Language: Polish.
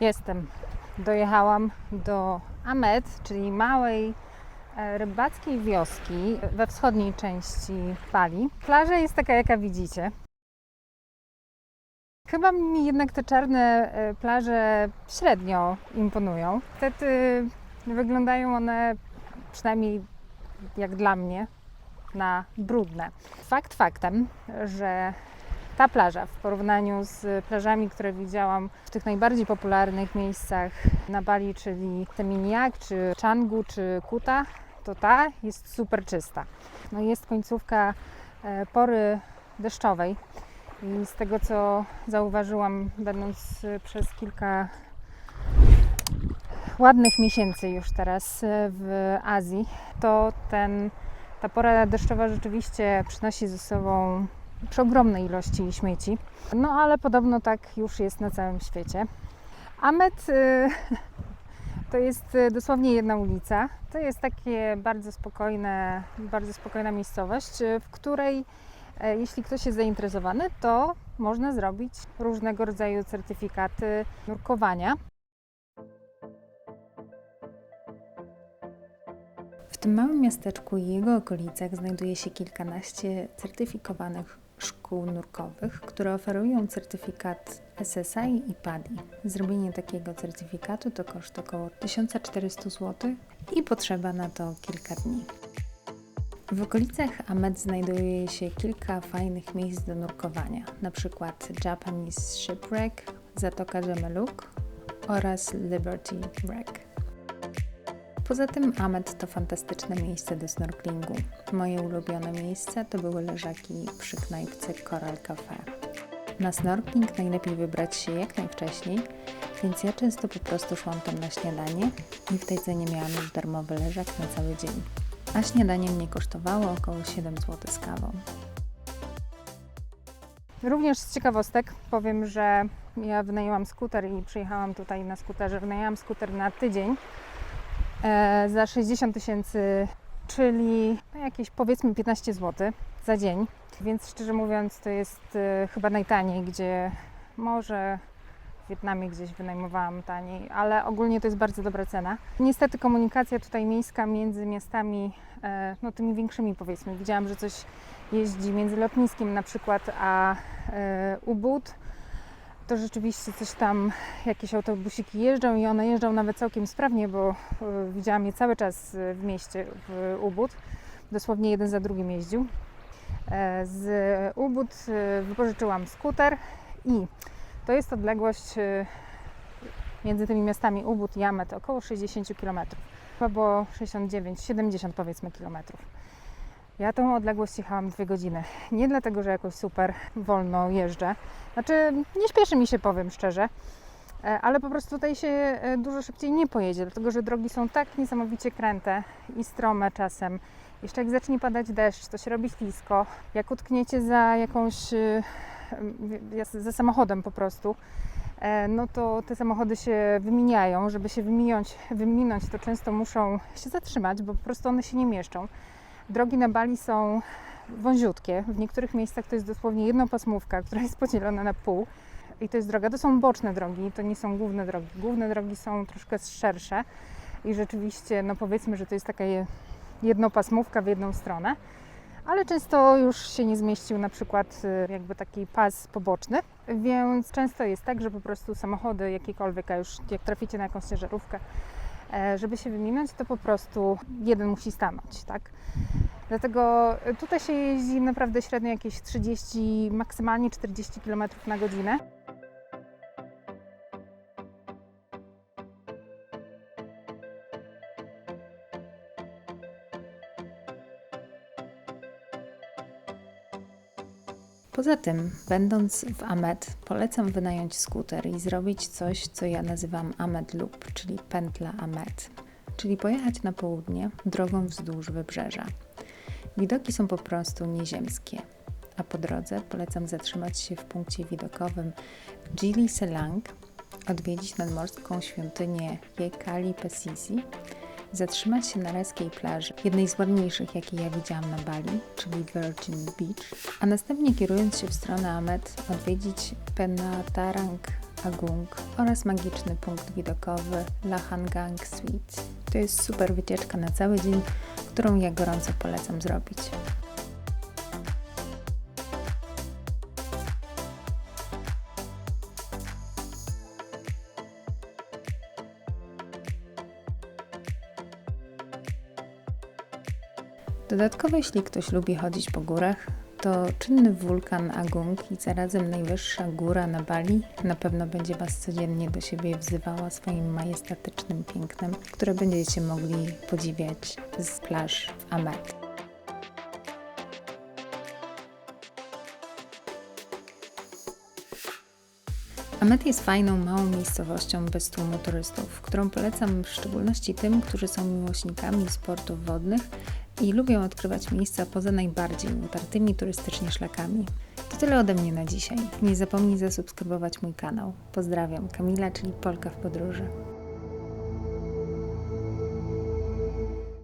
Jestem. Dojechałam do Amed, czyli małej rybackiej wioski we wschodniej części Bali. Plaża jest taka, jaka widzicie. Chyba mi jednak te czarne plaże średnio imponują. Niestety wyglądają one, przynajmniej jak dla mnie, na brudne. Fakt faktem, że ta plaża w porównaniu z plażami, które widziałam w tych najbardziej popularnych miejscach na Bali, czyli Seminyak, czy Canggu, czy Kuta, to ta jest super czysta. No jest końcówka pory deszczowej i z tego, co zauważyłam, będąc przez kilka ładnych miesięcy już teraz w Azji, to ta pora deszczowa rzeczywiście przynosi ze sobą przeogromne ilości śmieci. No ale podobno tak już jest na całym świecie. Amed to jest dosłownie jedna ulica. To jest takie bardzo spokojna miejscowość, w której jeśli ktoś jest zainteresowany, to można zrobić różnego rodzaju certyfikaty nurkowania. W tym małym miasteczku i jego okolicach znajduje się kilkanaście certyfikowanych szkół nurkowych, które oferują certyfikat SSI i PADI. Zrobienie takiego certyfikatu to koszt około 1400 zł i potrzeba na to kilka dni. W okolicach Amed znajduje się kilka fajnych miejsc do nurkowania, na przykład Japanese Shipwreck, Zatoka Jameluk oraz Liberty Wreck. Poza tym Amed to fantastyczne miejsce do snorklingu. Moje ulubione miejsca to były leżaki przy knajpce Coral Cafe. Na snorkling najlepiej wybrać się jak najwcześniej, więc ja często po prostu szłam tam na śniadanie i w tej cenie miałam już darmowy leżak na cały dzień. A śniadanie mnie kosztowało około 7 zł z kawą. Również z ciekawostek powiem, że ja wynajęłam skuter i przyjechałam tutaj na skuterze. Wynajęłam skuter na tydzień za 60 000, czyli jakieś powiedzmy 15 zł za dzień. Więc szczerze mówiąc to jest chyba najtaniej, gdzie może w Wietnamie gdzieś wynajmowałam taniej, ale ogólnie to jest bardzo dobra cena. Niestety komunikacja tutaj miejska między miastami, no tymi większymi powiedzmy, widziałam, że coś jeździ między lotniskiem na przykład a Ubud. To rzeczywiście coś tam, jakieś autobusiki jeżdżą i one jeżdżą nawet całkiem sprawnie, bo widziałam je cały czas w mieście, w Ubud. Dosłownie jeden za drugim jeździł. Z Ubud wypożyczyłam skuter i to jest odległość między tymi miastami Ubud i Amed około 60 km. Chyba było 69-70 powiedzmy kilometrów. Ja tą odległość jechałam 2 godziny. Nie dlatego, że jakoś super wolno jeżdżę. Znaczy, nie śpieszy mi się, powiem szczerze, ale po prostu tutaj się dużo szybciej nie pojedzie, dlatego że drogi są tak niesamowicie kręte i strome czasem. Jeszcze jak zacznie padać deszcz, to się robi ślisko. Jak utkniecie za samochodem po prostu, no to te samochody się wymieniają. Żeby się wyminąć, to często muszą się zatrzymać, bo po prostu one się nie mieszczą. Drogi na Bali są wąziutkie. W niektórych miejscach to jest dosłownie jednopasmówka, która jest podzielona na pół. I to jest droga. To są boczne drogi, to nie są główne drogi. Główne drogi są troszkę szersze i rzeczywiście, no powiedzmy, że to jest taka jednopasmówka w jedną stronę. Ale często już się nie zmieścił na przykład jakby taki pas poboczny, więc często jest tak, że po prostu samochody jakiekolwiek, a już jak traficie na jakąś ciężarówkę, żeby się wyminąć, to po prostu jeden musi stanąć, tak? Dlatego tutaj się jeździ naprawdę średnio jakieś 30, maksymalnie 40 km na godzinę. Poza tym, będąc w Amed, polecam wynająć skuter i zrobić coś, co ja nazywam Amed Loop, czyli pętla Amed, czyli pojechać na południe drogą wzdłuż wybrzeża. Widoki są po prostu nieziemskie, a po drodze polecam zatrzymać się w punkcie widokowym Gili Selang, odwiedzić nadmorską świątynię Yekali Pesisi, zatrzymać się na leskiej plaży, jednej z ładniejszych, jakie ja widziałam na Bali, czyli Virgin Beach, a następnie kierując się w stronę Amed, odwiedzić Penatarang Agung oraz magiczny punkt widokowy Lahangang Suite. To jest super wycieczka na cały dzień, którą ja gorąco polecam zrobić. Dodatkowo, jeśli ktoś lubi chodzić po górach, to czynny wulkan Agung i zarazem najwyższa góra na Bali na pewno będzie Was codziennie do siebie wzywała swoim majestatycznym pięknem, które będziecie mogli podziwiać z plaż w Amet. Amet jest fajną, małą miejscowością bez tłumu turystów, którą polecam w szczególności tym, którzy są miłośnikami sportów wodnych i lubią odkrywać miejsca poza najbardziej utartymi turystycznie szlakami. To tyle ode mnie na dzisiaj. Nie zapomnij zasubskrybować mój kanał. Pozdrawiam, Kamila, czyli Polka w podróży.